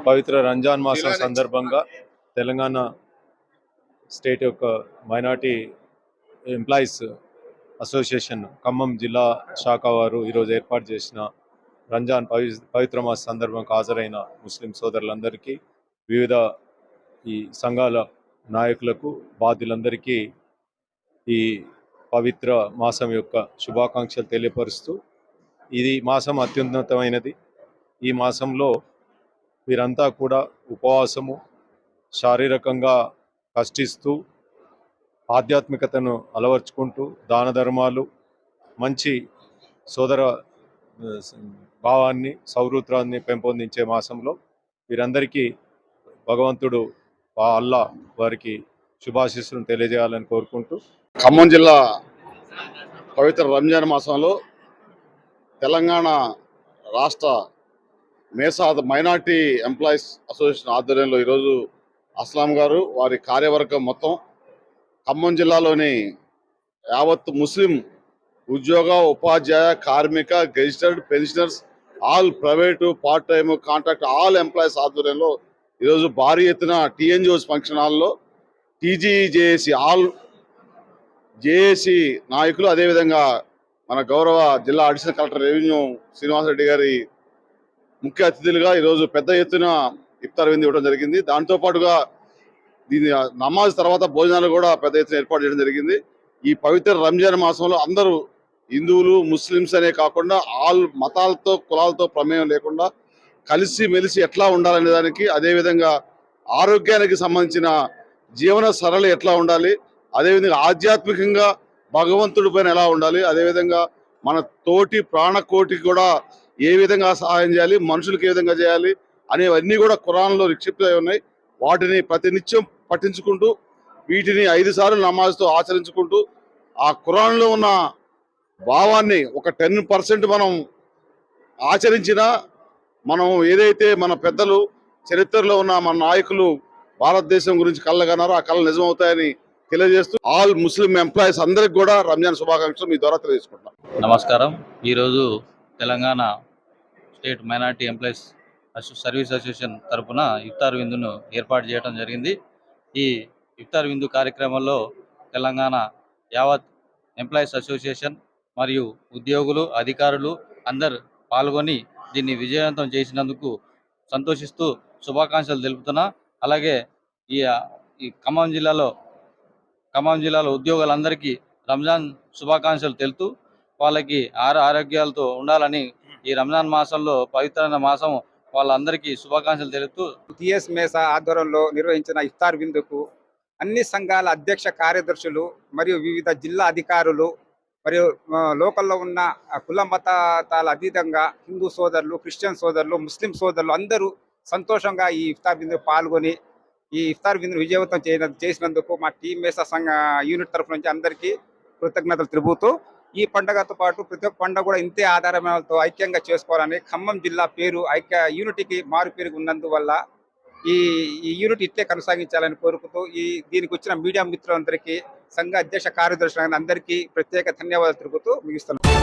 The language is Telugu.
పవిత్ర రంజాన్ మాసం సందర్భంగా తెలంగాణ స్టేట్ యొక్క మైనార్టీ ఎంప్లాయీస్ అసోసియేషన్ ఖమ్మం జిల్లా శాఖ వారు ఈరోజు ఏర్పాటు చేసిన రంజాన్ పవిత్ర మాస సందర్భంగా హాజరైన ముస్లిం సోదరులందరికీ, వివిధ ఈ సంఘాల నాయకులకు, బాధ్యులందరికీ ఈ పవిత్ర మాసం యొక్క శుభాకాంక్షలు తెలియపరుస్తూ, ఇది మాసం అత్యున్నతమైనది. ఈ మాసంలో వీరంతా కూడా ఉపవాసము, శారీరకంగా కష్టిస్తూ, ఆధ్యాత్మికతను అలవర్చుకుంటూ, దాన ధర్మాలు, మంచి సోదర భావాన్ని, సౌహృద్రాన్ని పెంపొందించే మాసంలో వీరందరికీ భగవంతుడు అల్లా వారికి శుభాశీస్సులను తెలియజేయాలని కోరుకుంటూ, ఖమ్మం జిల్లా పవిత్ర రంజాన్ మాసంలో తెలంగాణ రాష్ట్ర మేసాద్ మైనార్టీ ఎంప్లాయీస్ అసోసియేషన్ ఆధ్వర్యంలో ఈరోజు అస్లాం గారు, వారి కార్యవర్గం మొత్తం ఖమ్మం జిల్లాలోని యావత్ ముస్లిం ఉద్యోగ, ఉపాధ్యాయ, కార్మిక, gazetted, pensioners, all private, part time, contract, all employees ఆధ్వర్యంలో ఈరోజు భారీ ఎత్తున టీఎన్జిఓస్ ఫంక్షన్ హాల్లో టీజీజేఏసీ ఆల్ జేఏసీ నాయకులు, అదేవిధంగా మన గౌరవ జిల్లా అడిషనల్ కలెక్టర్ రెవెన్యూ శ్రీనివాసరెడ్డి గారి ముఖ్య అతిథులుగా ఈరోజు పెద్ద ఎత్తున ఇఫ్తార్ విందు ఇవ్వడం జరిగింది. దాంతోపాటుగా దీని నమాజ్ తర్వాత భోజనాలు కూడా పెద్ద ఎత్తున ఏర్పాటు చేయడం జరిగింది. ఈ పవిత్ర రంజాన్ మాసంలో అందరూ హిందువులు, ముస్లిమ్స్ అనే కాకుండా ఆల్ మతాలతో, కులాలతో ప్రమేయం లేకుండా కలిసి మెలిసి ఎట్లా ఉండాలనే దానికి, అదేవిధంగా ఆరోగ్యానికి సంబంధించిన జీవన సరళి ఎట్లా ఉండాలి, అదేవిధంగా ఆధ్యాత్మికంగా భగవంతుడి పైన ఎలా ఉండాలి, అదేవిధంగా మన తోటి ప్రాణకోటికి కూడా ఏ విధంగా సహాయం చేయాలి, మనుషులకు ఏ విధంగా చేయాలి అనేవన్నీ కూడా ఖురాన్లో నిక్షిప్తమై ఉన్నాయి. వాటిని ప్రతినిత్యం పఠించుకుంటూ, వీటిని 5 సార్లు నమాజ్తో ఆచరించుకుంటూ, ఆ ఖురాన్లో ఉన్న భావాన్ని ఒక 10% మనం ఆచరించినా, మనం ఏదైతే మన పెద్దలు చరిత్రలో ఉన్న మన నాయకులు భారతదేశం గురించి కళ్ళగన్నారో ఆ కళలు నిజమవుతాయని తెలియజేస్తూ, ఆల్ ముస్లిం ఎంప్లాయీస్ అందరికి కూడా రంజాన్ శుభాకాంక్షలు మీ ద్వారా తెలియజేసుకుంటున్నాం. నమస్కారం. ఈరోజు Telangana state minority employees service association తరఫున ఇఫ్తార్ విందును ఏర్పాటు చేయడం జరిగింది. ఈ ఇఫ్తార్ విందు కార్యక్రమంలో తెలంగాణ యావత్ ఎంప్లాయీస్ అసోసియేషన్ మరియు ఉద్యోగులు, అధికారులు అందరు పాల్గొని దీన్ని విజయవంతం చేసినందుకు సంతోషిస్తూ శుభాకాంక్షలు తెలుపుతున్నా. అలాగే ఈ ఖమ్మం జిల్లాలో ఉద్యోగులందరికీ రంజాన్ శుభాకాంక్షలు తెలుపుతూ, వాళ్ళకి ఆరోగ్యాలతో ఉండాలని ఈ రంజాన్ మాసంలో పవిత్రమైన మాసం వాళ్ళందరికీ శుభాకాంక్షలు తెలుపుతూ, టిఎస్ మేసా ఆధ్వర్యంలో నిర్వహించిన ఇఫ్తార్ విందుకు అన్ని సంఘాల అధ్యక్ష కార్యదర్శులు మరియు వివిధ జిల్లా అధికారులు మరియు లోకల్లో ఉన్న కుల మతాల అతీతంగా హిందూ సోదరులు, క్రిస్టియన్ సోదరులు, ముస్లిం సోదరులు అందరూ సంతోషంగా ఈ ఇఫ్తార్ విందుకు పాల్గొని ఈ ఇఫ్తార్ విందును విజయవంతం చేసినందుకు మా టీం మేసా సంఘ యూనిట్ తరఫు నుంచి అందరికీ కృతజ్ఞతలు తెలుపుతూ, ఈ పండుగతో పాటు ప్రతి ఒక్క పండుగ కూడా ఇంతే ఆధారమేలతో ఐక్యంగా చేసుకోవాలని, ఖమ్మం జిల్లా పేరు యూనిటీకి మారు పేరు ఉన్నందువల్ల ఈ యూనిట్ ఇట్లే కొనసాగించాలని కోరుకుంటూ, దీనికి వచ్చిన మీడియా మిత్రులందరికీ, సంఘ అధ్యక్ష కార్యదర్శులందరికీ ప్రత్యేక ధన్యవాదాలు తెలుపుతూ ముగిస్తున్నాను.